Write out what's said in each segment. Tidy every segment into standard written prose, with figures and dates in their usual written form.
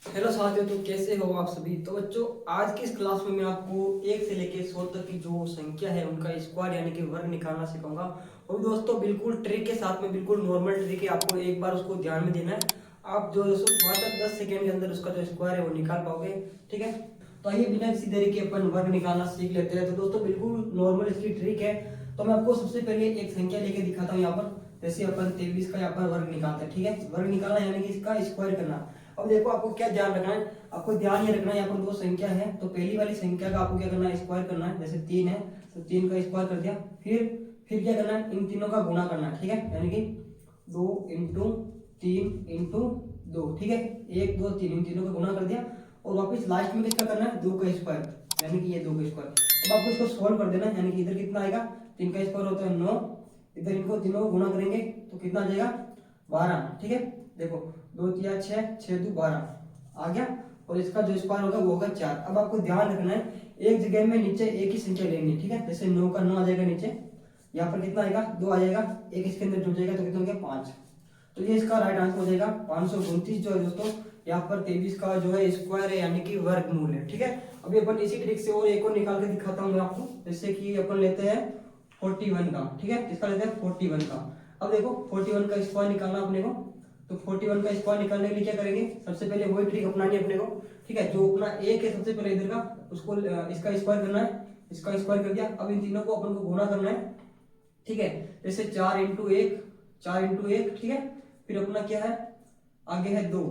Hello साथियों, तो कैसे हो आप सभी। तो बच्चों, आज की इस क्लास में मैं आपको 1 से लेकर 100 तक की जो संख्या है उनका स्क्वायर यानी कि वर्ग निकालना सिखाऊंगा। और दोस्तों, बिल्कुल ट्रिक के साथ में, बिल्कुल नॉर्मल ट्रिक है, आपको एक बार उसको ध्यान में देना है। आप जो दोस्तों मात्र 10 सेकेंड के अंदर उसका जो स्क्वायर है वो निकाल पाओगे। ठीक है, तो आइए बिना किसी देरी के अपन वर्ग निकालना सीख लेते हैं। तो दोस्तों, बिल्कुल नॉर्मल इसकी ट्रिक है। तो मैं आपको सबसे पहले एक संख्या लेके दिखाता हूँ यहाँ पर। जैसे अपन 23 का यहाँ पर वर्ग निकालते हैं। ठीक है, वर्ग निकालना यानी कि इसका स्क्वायर करना। अब देखो, आपको क्या ध्यान रखना है, आपको ध्यान ये रखना है, यहाँ पर दो संख्या है तो पहली वाली संख्या का आपको क्या करना है, स्क्वायर करना है। जैसे 3 है तो 3 का स्क्वायर कर दिया। फिर क्या करना है, इन तीनों का गुणा करना है। ठीक है, यानी कि 2 इंटू 3 इंटू 2। ठीक है, 1 2 3 इन तीनों का गुणा कर दिया। और वापस लास्ट में किसका करना है, 2 का स्क्वायर, यानी कि ये 2 का स्क्वायर। अब आपको इसको सोल्व कर देना है, यानी कि इधर कितना आएगा, 3 का स्क्वायर होता है 9, इधर इनको तीनों को गुणा करेंगे तो कितना आ जाएगा, 12। ठीक है, देखो 2 3 6 6 2 12 आ गया। और इसका जो स्क्वायर होगा वो होगा 4। अब आपको ध्यान रखना है, एक जगह में नीचे एक ही संख्या लेनी है। ठीक है, जैसे 9 का 9 आ जाएगा नीचे, यहाँ पर कितना आएगा, 2 आ जाएगा, एक इसके अंदर जुड़ जाएगा तो कितना हो गया, 5। तो ये इसका राइट आंसर हो जाएगा 529 जो है दोस्तों। यहाँ पर 23 का जो है स्क्वायर है, यानी कि वर्गमूल है। ठीक है, अभी अपन इसी ट्रिक से और एक और निकाल के दिखाता हूँ मैं आपको। जैसे कि अपन लेते हैं 41 का। ठीक है, इसका लेते हैं 41 का। अब देखो 41 का स्क्वायर निकालना अपने को। तो 41 का स्क्वायर निकालने के लिए क्या करेंगे, सबसे पहले वही ट्रिक अपनानी है अपने को। ठीक है, जो अपना एक है सबसे पहले इधर का, उसको इसका स्क्वायर करना है। इसका स्क्वायर कर दिया। अब इन तीनों को अपन को गुणा करना है। ठीक है, जैसे 4 इंटू 1, 4 इंटू 1। ठीक है, फिर अपना क्या है, आगे है 2,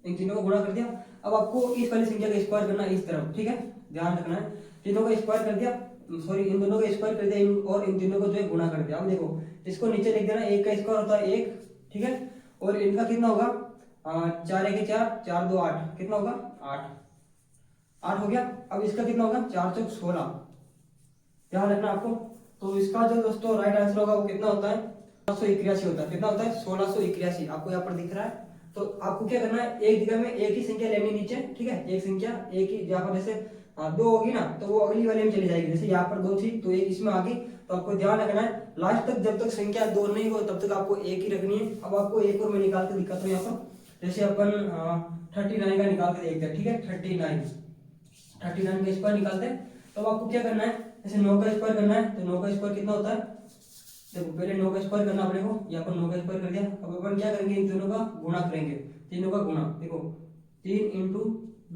इन तीनों को गुणा कर दिया। अब आपको इस वाली संख्या का स्क्वायर करना है इस तरफ। ठीक है, ध्यान रखना है, तीनों का स्क्वायर कर दिया, सॉरी इन दोनों का स्क्वायर कर दिया, और इन तीनों को जो है गुणा कर दिया। अब देखो, इसको नीचे लिख देना, एक का स्क्वायर होता है 1। ठीक है, और इनका कितना होगा, 4 1 4, 4 2 8, कितना होगा 8, 8 हो गया। अब इसका कितना होगा, 4 चौक 16, ध्यान रखना आपको। तो इसका जो दोस्तों राइट आंसर होगा वो कितना होता है, 1681 होता है। कितना होता है, 1681, आपको यहाँ पर दिख रहा है। तो आपको क्या करना है, एक जगह में एक ही संख्या लेनी नीचे। ठीक है, एक संख्या एक ही, यहाँ पर जैसे 2 होगी ना तो वो अगली वाले में चली जाएगी। जैसे यहाँ पर 2 थी तो एक इसमें आ गई। तो आपको ध्यान रखना है, लास्ट तक जब तक संख्या 2 नहीं हो तब तक आपको एक ही रखनी है। अब आपको एक और मैं निकाल के दिखाता हूँ यहाँ पर। जैसे अपन 39 का निकाल के देखते हैं। ठीक है, 39 का स्क्वायर निकालते हैं। तो अब आपको क्या करना है, जैसे 9 का स्क्वायर करना है तो 9 का स्क्वायर कितना होता है, देखो पहले 9 का स्क्वायर करना अपने को, यहाँ पर 9 का स्क्वायर कर दिया। अब अपन क्या करेंगे, इन दोनों का गुणा करेंगे, तीनों का गुणा। देखो 3 इंटू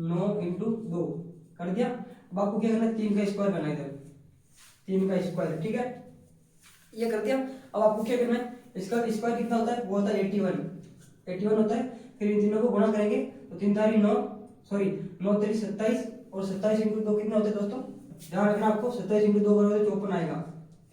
9 इंटू 2 कर दिया। अब आपको क्या करना है, 3 का स्क्वायर करना है इधर, 3 का स्क्वायर। ठीक है, ये कर दिया। अब आपको क्या करना है, इसका स्क्वायर कितना होता है, वो होता है 81 होता है। फिर इन तीनों को गुणा करेंगे तो 3 तारी 9, सॉरी 9 तारी 27, और 27 इंटू 2 कितना होता है दोस्तों, ध्यान रखना आपको, 27 इंटू 2 करोगे तो 54 आएगा,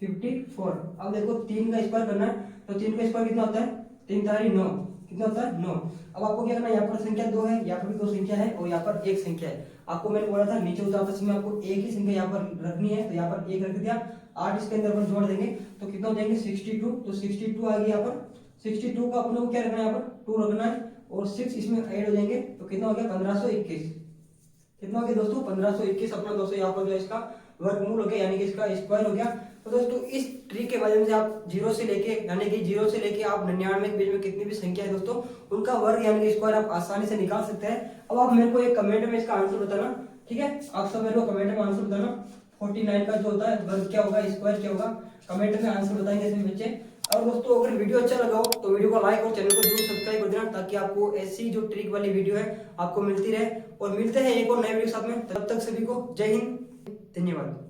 54। अब देखो 3 का स्क्वायर करना है तो 3 का स्क्वायर कितना होता है, 3 तारी 9, कितना होता है 9। अब आपको क्या करना है, यहाँ पर संख्या 2 है, यहाँ पर भी 2 संख्या है, और यहाँ पर एक संख्या है। आपको मैंने बोला था नीचे उतारते समय आपको एक ही संख्या यहाँ पर रखनी है, तो यहाँ पर एक रख दिया। 8 इसके अंदर अपन जोड़ देंगे तो कितना हो जाएंगे, 62। तो 62 आ गई यहाँ पर। 62 का अपने को क्या रखना है, यहाँ पर 2 रखना है, और 6 इसमें ऐड हो जाएंगे तो कितना हो गया, 1521। कितना हो गया दोस्तों, 1521 अपना दोस्तों यहाँ पर जो इसका वर्गमूल हो गया, यानी कि इसका स्क्वायर हो गया। तो दोस्तों, इस ट्रिक के माध्यम से आप 0 से लेके, यानी कि 0 से लेके आप 99 के बीच में कितनी भी संख्या है दोस्तों, उनका वर्ग यानी कि स्क्वायर आप आसानी से निकाल सकते हैं। अब आप मेरे को एक कमेंट में इसका आंसर बताना। ठीक है, आप सब मेरे को कमेंट में आंसर बताना, 49 का जो होता है वर्ग क्या होगा, स्क्वायर क्या होगा, कमेंट में आंसर बताएंगे सभी बच्चे। और दोस्तों, अगर वीडियो अच्छा लगा हो तो वीडियो को लाइक और चैनल को जरूर सब्सक्राइब कर देना, ताकि आपको ऐसी जो ट्रिक वाली वीडियो है आपको मिलती रहे। और मिलते हैं एक और नए वीडियो के साथ में, तब तक सभी को जय हिंद, धन्यवाद।